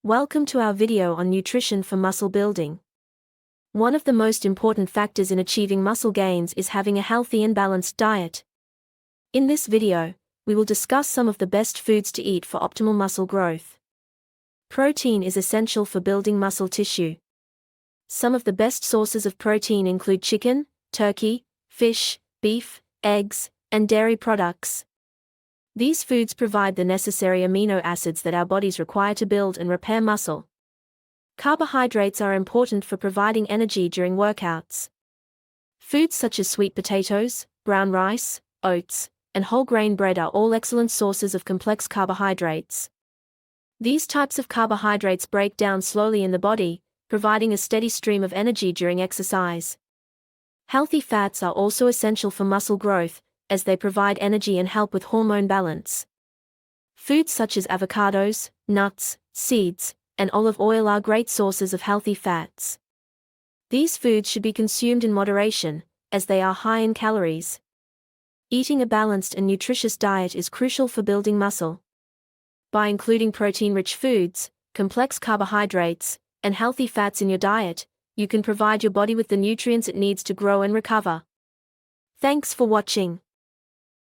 Welcome to our video on nutrition for muscle building. One of the most important factors in achieving muscle gains is having a healthy and balanced diet. In this video, we will discuss some of the best foods to eat for optimal muscle growth. Protein is essential for building muscle tissue. Some of the best sources of protein include chicken, turkey, fish, beef, eggs, and dairy products. These foods provide the necessary amino acids that our bodies require to build and repair muscle. Carbohydrates are important for providing energy during workouts. Foods such as sweet potatoes, brown rice, oats, and whole grain bread are all excellent sources of complex carbohydrates. These types of carbohydrates break down slowly in the body, providing a steady stream of energy during exercise. Healthy fats are also essential for muscle growth, as they provide energy and help with hormone balance. Foods such as avocados, nuts, seeds, and olive oil are great sources of healthy fats. These foods should be consumed in moderation, as they are high in calories. Eating a balanced and nutritious diet is crucial for building muscle. By including protein-rich foods, complex carbohydrates, and healthy fats in your diet, you can provide your body with the nutrients it needs to grow and recover. Thanks for watching.